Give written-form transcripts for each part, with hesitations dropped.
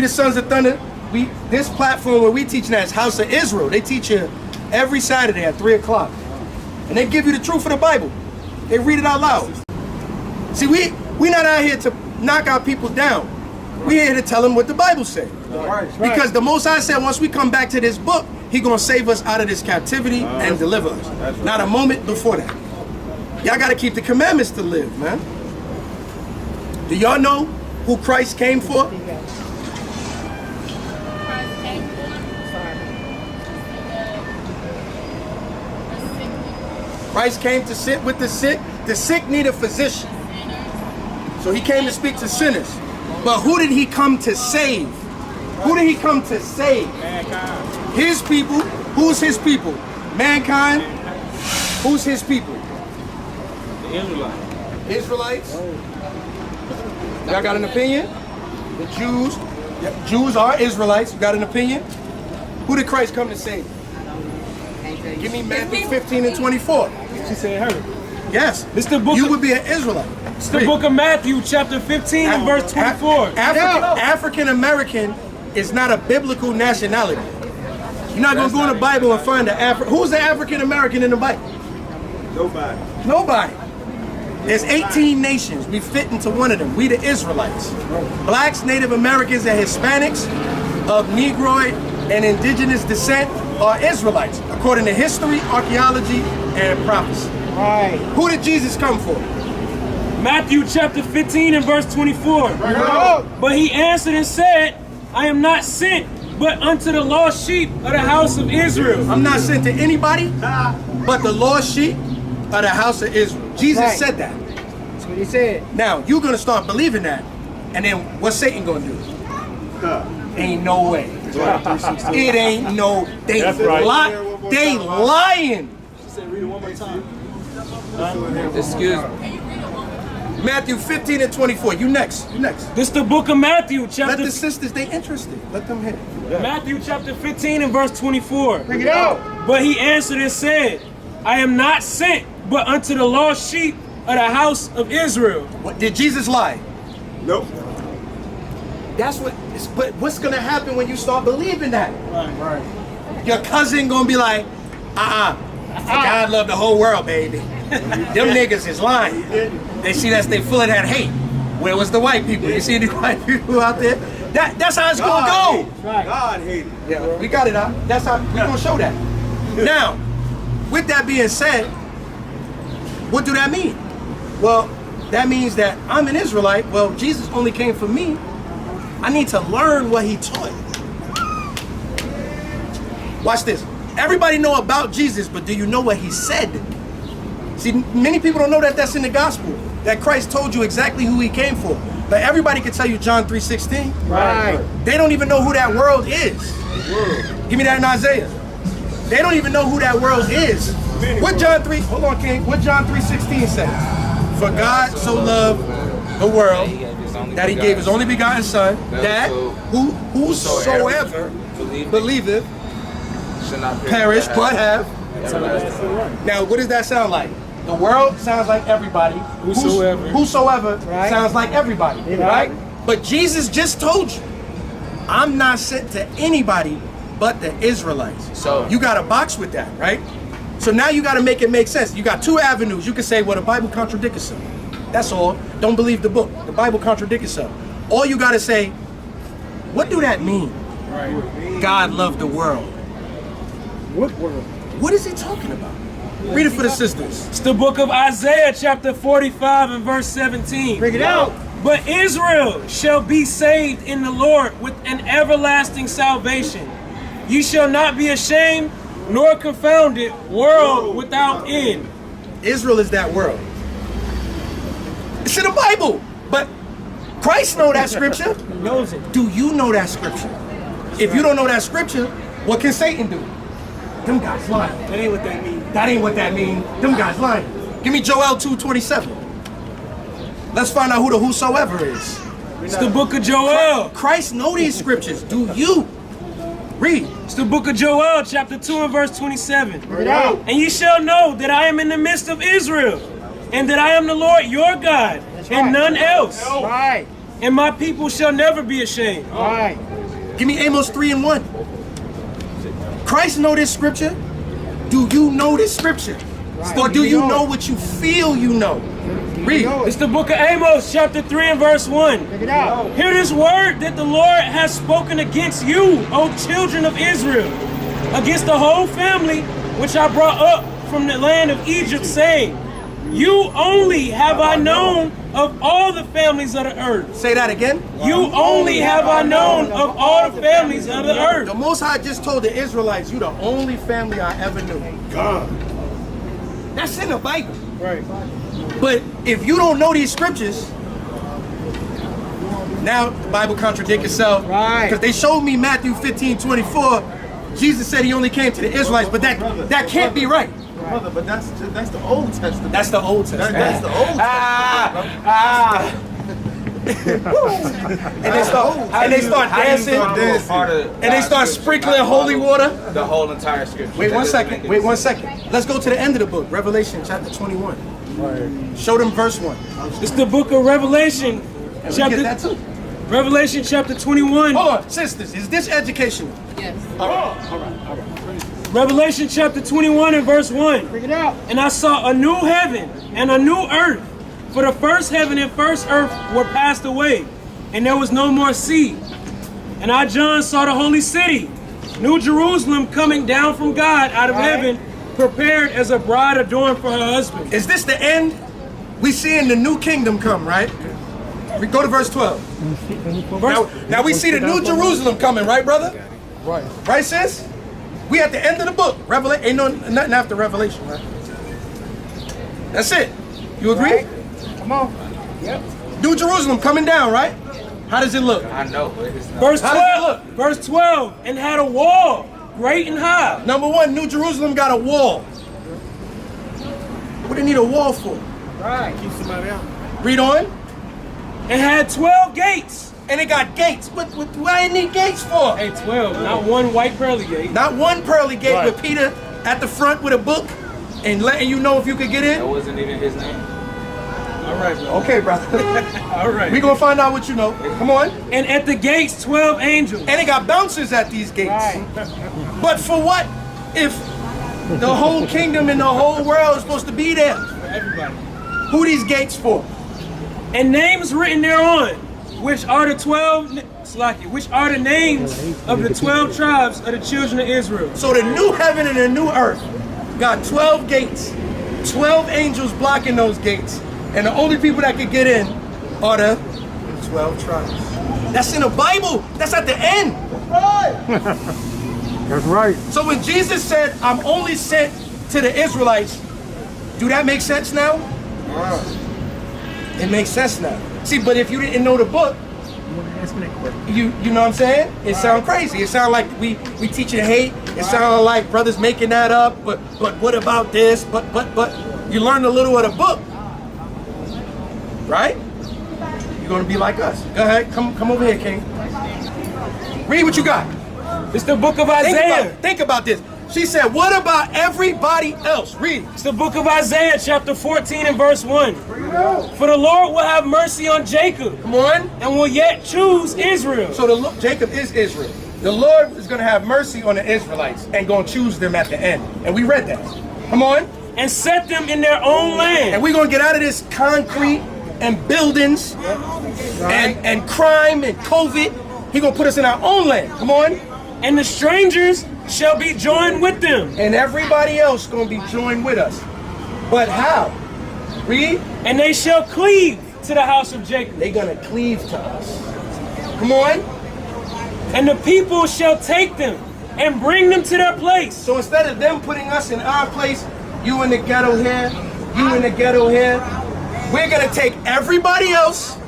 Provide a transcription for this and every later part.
We the Sons of Thunder. This platform where we teaching at is House of Israel. They teach you every Saturday at 3 o'clock. And they give you the truth of the Bible. They read it out loud. See, we not out here to knock our people down. We're here to tell them what the Bible says. Because the Most High said once we come back to this book, He gonna save us out of this captivity and deliver us. Not a moment before that. Y'all gotta keep the commandments to live, man. Do y'all know who Christ came for? Christ came to sit with the sick. The sick need a physician. So He came to speak to sinners. But who did He come to save? Who did He come to save? Mankind. His people. Who's His people? Mankind. Who's His people? The Israelites. Israelites. Y'all got an opinion? The Jews. Jews are Israelites. You got an opinion? Who did Christ come to save? Give me Matthew 15 and 24. She said her. Yes. It's the book. You would be an Israelite. It's the book of Matthew, chapter 15 and verse 24. African American is not a biblical nationality. You're not gonna go in the Bible and find who's the African American in the Bible? Nobody. Nobody. There's 18 nations. We fit into one of them. We the Israelites. Blacks, Native Americans, and Hispanics of Negroid and indigenous descent are Israelites, according to history, archaeology, and prophecy. Right. Who did Jesus come for? Matthew chapter 15 and verse 24. But He answered and said, I am not sent but unto the lost sheep of the house of Israel. I'm not sent to anybody but the lost sheep of the house of Israel. Jesus said that. That's what He said. Now, you're going to start believing that, and then what's Satan going to do? Ain't no way. It ain't no. They lying. Read it one more time. Excuse me. Matthew 15 and 24. You next. This the book of Matthew, chapter. Let the sisters, they interested. Let them hit it. Matthew chapter 15 and verse 24. Bring it out. But He answered and said, I am not sent but unto the lost sheep of the house of Israel. What, did Jesus lie? Nope. That's what. But what's gonna happen when you start believing that? Right. Your cousin gonna be like, God love the whole world, baby. Them niggas is lying. They see they full of that hate. Where was the white people? You see the white people out there? That's how it's gonna go. Right. God hated it. Yeah, we got it out. That's how we gonna show that. Now, with that being said, what do that mean? Well, that means that I'm an Israelite. Well, Jesus only came for me. I need to learn what He taught. Watch this. Everybody know about Jesus, but do you know what He said? See, many people don't know that that's in the gospel. That Christ told you exactly who He came for. But everybody can tell you John 3:16. Right. They don't even know who that world is. Give me that in Isaiah. They don't even know who that world is. What John 3, hold on, King. What John 3:16 says? For God so loved the world that He gave His only begotten Son, that whosoever believeth Should not perish but have. Now, what does that sound like? The world sounds like everybody. Whosoever sounds like everybody, right? But Jesus just told you, I'm not sent to anybody but the Israelites. So you got a box with that, right? So now you got to make it make sense. You got two avenues. You can say, well, the Bible contradicts itself. That's all. Don't believe the book. The Bible contradicts itself. Or you got to say, what do that mean? God loved the world. What world? What is He talking about? Read it for the sisters. It's the book of Isaiah chapter 45 and verse 17. Bring it out. But Israel shall be saved in the Lord with an everlasting salvation. You shall not be ashamed nor confounded, world without end. Israel is that world. It's in the Bible. But Christ know that scripture. He knows it. Do you know that scripture? If you don't know that scripture, what can Satan do? Them guys lying. That ain't what that means. That ain't what that means. Them guys lying. Give me Joel 2:27. Let's find out who the whosoever is. It's the book of Joel. Christ know these scriptures. Do you? Read. It's the book of Joel, chapter 2 and verse 27. Bring it out. And ye shall know that I am in the midst of Israel, and that I am the Lord your God, and none else. Right. And my people shall never be ashamed. Right. Give me Amos 3 and 1. Christ know this scripture. Do you know this scripture? Or do you know what you feel you know? Read. It's the book of Amos, chapter 3 and verse 1. Check it out. Hear this word that the Lord has spoken against you, O children of Israel, against the whole family which I brought up from the land of Egypt, saying, you only have I known of all the families of the earth. Say that again. You only have I known of all the families of the earth. The Most High just told the Israelites, you the only family I ever knew. God. That's in the Bible. Right. But if you don't know these scriptures, now the Bible contradicts itself. Right. Because they showed me Matthew 15:24. Jesus said he only came to the Israelites, but that can't be right. Brother, but that's the Old Testament. That's the Old Testament. That's the Old Testament. And they start dancing, and they start sprinkling holy water. The whole entire scripture. Wait 1 second. Wait 1 second. Let's go to the end of the book, Revelation chapter 21. Show them verse 1. It's the book of Revelation, And we get that too. Revelation chapter 21. Hold on, sisters. Is this educational? Yes. All right. Revelation chapter 21 and verse 1. Check it out. And I saw a new heaven and a new earth. For the first heaven and first earth were passed away, and there was no more sea. And I, John, saw the holy city, New Jerusalem, coming down from God out of heaven, prepared as a bride adorned for her husband. Is this the end? We seeing the new kingdom come, right? We go to verse 12. Now we see the new Jerusalem coming, right, brother? Right. Right, sis? We at the end of the book. Revelation ain't nothing after Revelation, right? That's it. You agree? Right. Come on. Yep. New Jerusalem coming down, right? How does it look? I know, but it's not. Verse How does it 12, verse 12, and had a wall great and high. Number one, New Jerusalem got a wall. What do they need a wall for? Right. Keep somebody out. Read on. And had 12 gates. And it got gates. What I need gates for? Hey, 12, not one white pearly gate. Not one pearly gate Right. with Peter at the front with a book and letting you know if you could get That in. wasn't even his name. All right, bro. Okay, brother. All right. We gonna find out what you know. Come on. And at the gates, 12 angels. And it got bouncers at these gates. Right. But for what if the whole kingdom and the whole world is supposed to be there? Everybody. Who these gates for? And names written thereon, which are the 12, which are the names of the 12 tribes of the children of Israel. So the new heaven and the new earth got 12 gates, 12 angels blocking those gates, and the only people that could get in are the 12 tribes. That's in the Bible. That's at the end. That's right. So when Jesus said, I'm only sent to the Israelites, do that make sense now? It makes sense now. See, but if you didn't know the book, you know what I'm saying? It sounds crazy. It sounds like we teaching hate. It sounds like brothers making that up. But what about this? But you learn a little of the book, right? You're gonna be like us. Go ahead, come over here, King. Read what you got. It's the book of Isaiah. Think about this. She said, what about everybody else? Read. It's the book of Isaiah, chapter 14 and verse 1. For the Lord will have mercy on Jacob, Come on. and will yet choose Israel. So Jacob is Israel. The Lord is going to have mercy on the Israelites and going to choose them at the end. And we read that. Come on. And set them in their own land. And we're going to get out of this concrete and buildings and crime and COVID. He's going to put us in our own land. Come on. And the strangers shall be joined with them. And everybody else going to be joined with us. But how? Read. And they shall cleave to the house of Jacob. They're going to cleave to us. Come on. And the people shall take them and bring them to their place. So instead of them putting us in our place, you in the ghetto here, you in the ghetto here, we're going to take everybody else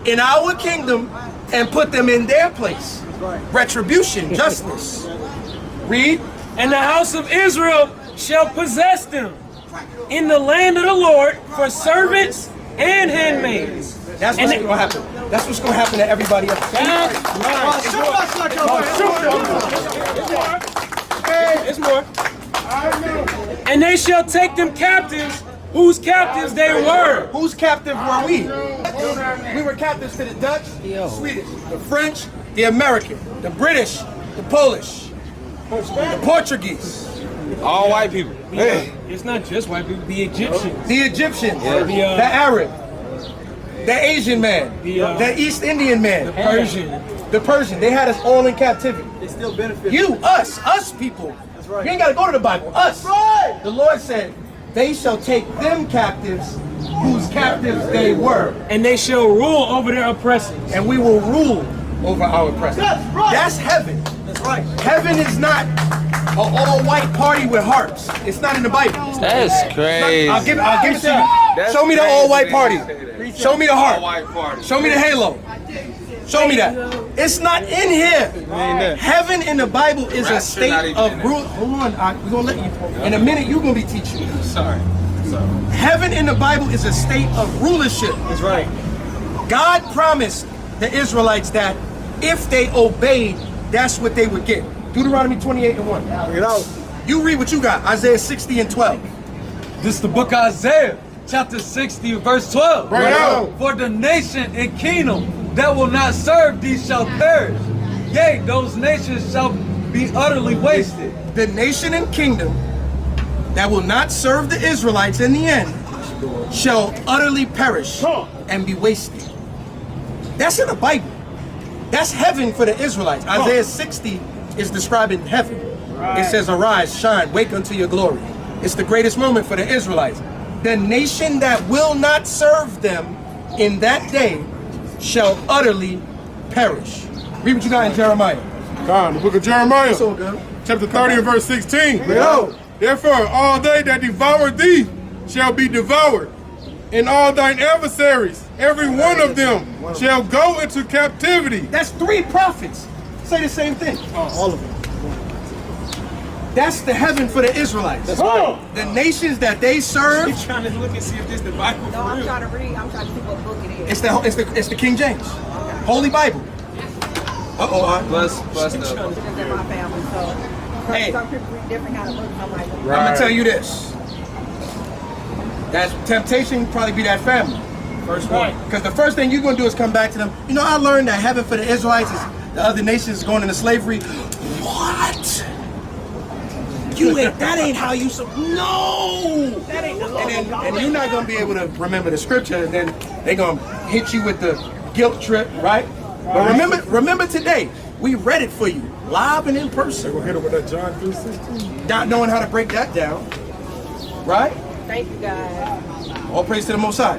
in our kingdom and put them in their place. Retribution, justice. Read. And the house of Israel shall possess them in the land of the Lord for servants and handmaids. That's what's going to happen. That's what's going to happen to everybody else. It's more. And they shall take them captives, whose captives they were. Whose captive were we? We were captives to the Dutch, the Swedish, the French, the American, the British, the Polish, the Portuguese, All white people. It's not just white people. The Egyptians. the Egyptians, The, the Arab, the Asian man, the East Indian man, Persian. the Persian. They had us all in captivity. They still benefit. You, us people. That's right. You ain't got to go to the Bible. Us. Right. The Lord said, they shall take them captives whose captives they were, And they shall rule over their oppressors. and we will rule over our oppressors. That's right. That's heaven. That's right. Heaven is not an all-white party with harps. It's not in the Bible. That's crazy. I'll give it to you. That's Show me the crazy all-white that party. you say that. Show me the All harp. white party. Show me the halo. Show me that. It's not in here. Heaven in the Bible is a Rapture state not even of in it. rule. Hold on, we're gonna let you. In a minute, you're gonna be teaching. Sorry. Heaven in the Bible is a state of rulership. That's right. God promised the Israelites that if they obeyed, that's what they would get. Deuteronomy 28:1. Bring it out. You read what you got. Isaiah 60:12. This is the book of Isaiah, chapter 60, verse 12. Bring it out. For the nation and kingdom that will not serve thee shall perish. Yea, those nations shall be utterly wasted. The nation and kingdom that will not serve the Israelites in the end shall utterly perish and be wasted. That's in the Bible. That's heaven for the Israelites. Isaiah 60 is describing heaven. It says, arise, shine, wake unto your glory. It's the greatest moment for the Israelites. The nation that will not serve them in that day shall utterly perish. Read what you got in Jeremiah. God, the book of Jeremiah, So good. chapter 30 and verse 16. Yo. Therefore, all they that devour thee shall be devoured, and all thine adversaries, every one of them, shall go into captivity. That's 3 prophets. Say the same thing. All of them. That's the heaven for the Israelites. That's right. The nations that they serve, I'm trying to look and see if this the Bible No, for I'm real. trying to read. I'm trying to see what book it is. it's the King James, Holy Bible. Plus It's in my family, so Hey. some people read different kind of books. I'm like, I'm gonna tell you this. That temptation probably be that family. First one. Because the first thing you're gonna do is come back to them. You know, I learned that heaven for the Israelites is the other nations going into slavery. What? That ain't how you no. that ain't the Lord. And you're not gonna be able to remember the scripture, and then they're gonna hit you with the guilt trip, right? But remember today, we read it for you, live and in person. We'll hit it with that John 3:16. Not knowing how to break that down, right? Thank you, guys. All praise to the Most High.